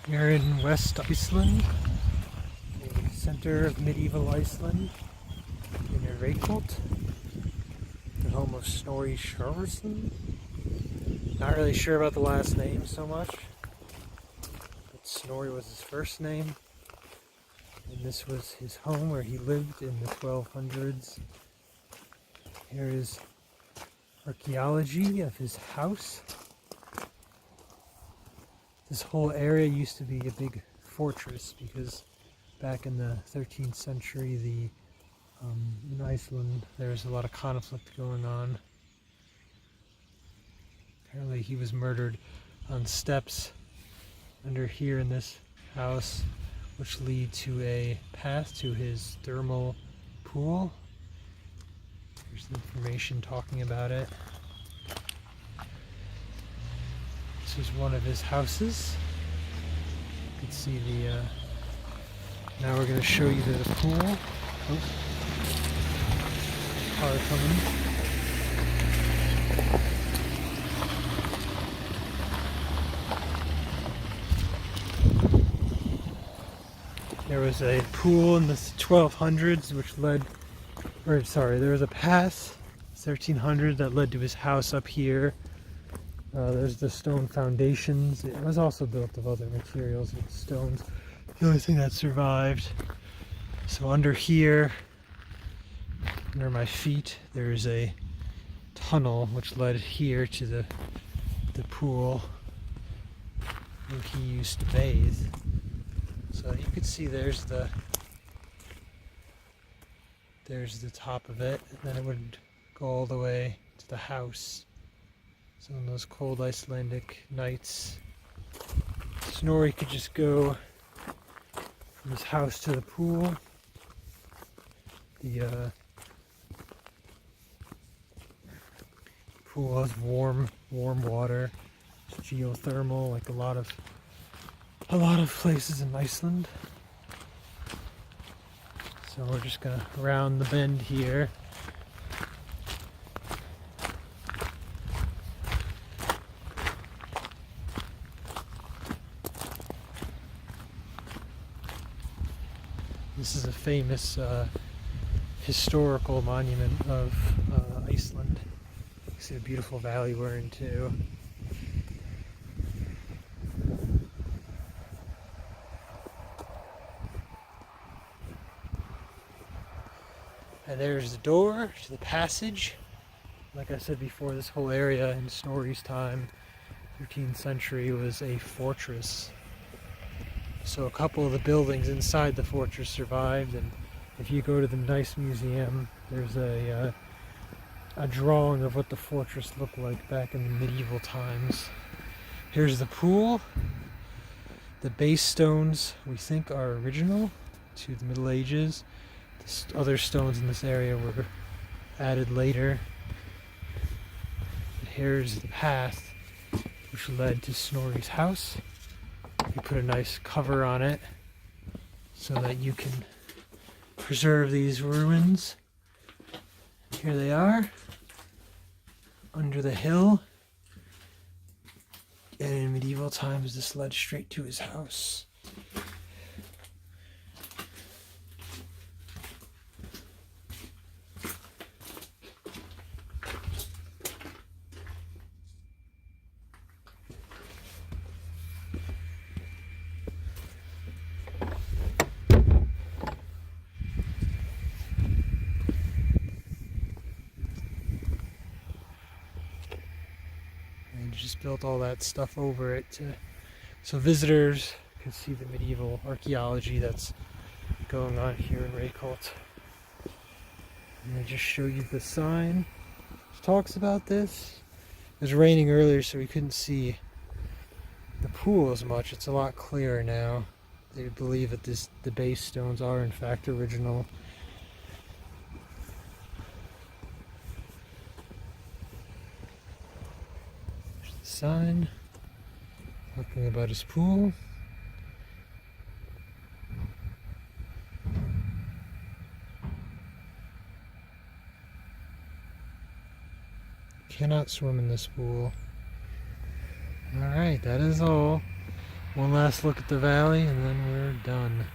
We're in West Iceland, the center of medieval Iceland, in Reykholt, the home of Snorri Sturluson. Not really sure about the last name so much, but Snorri was his first name, and this was his home where he lived in the 1200s. Here is archaeology of his house. This whole area used to be a big fortress because back in the 13th century, in Iceland, there was a lot of conflict going on. Apparently he was murdered on steps under here in this house, which lead to a path to his thermal pool. There's information talking about it. This is one of his houses. You can see the, now we're going to show you the pool. Oh, car coming. There was a pool in the 1200s which led, or sorry, there was a path, 1300, that led to his house up here. There's the stone foundations. It was also built of other materials with stones. The only thing that survived. So under here, under my feet, there's a tunnel which led here to the pool where he used to bathe. So you could see there's the top of it, and then it would go all the way to the house. So on those cold Icelandic nights, Snorri could just go from his house to the pool. The pool has warm water. It's geothermal, like a lot of places in Iceland. So we're just gonna round the bend here. This is a famous historical monument of Iceland. You see a beautiful valley we're in too. And there's the door to the passage. Like I said before, this whole area in Snorri's time, 13th century, was a fortress. So a couple of the buildings inside the fortress survived, and if you go to the nice museum, there's a drawing of what the fortress looked like back in the medieval times. Here's the pool. The base stones we think are original to the Middle Ages. The other stones in this area were added later. And here's the path which led to Snorri's house. You put a nice cover on it so that you can preserve these ruins. Here they are, under the hill. And in medieval times, this led straight to his house. Just built all that stuff over it so visitors can see the medieval archaeology that's going on here in Reykholt. And I just show you the sign which talks about this. It was raining earlier, so we couldn't see the pool as much. It's a lot clearer now. They believe that the base stones are in fact original. Sign talking about his pool. Cannot swim in this pool. Alright, that is all. One last look at the valley and then we're done.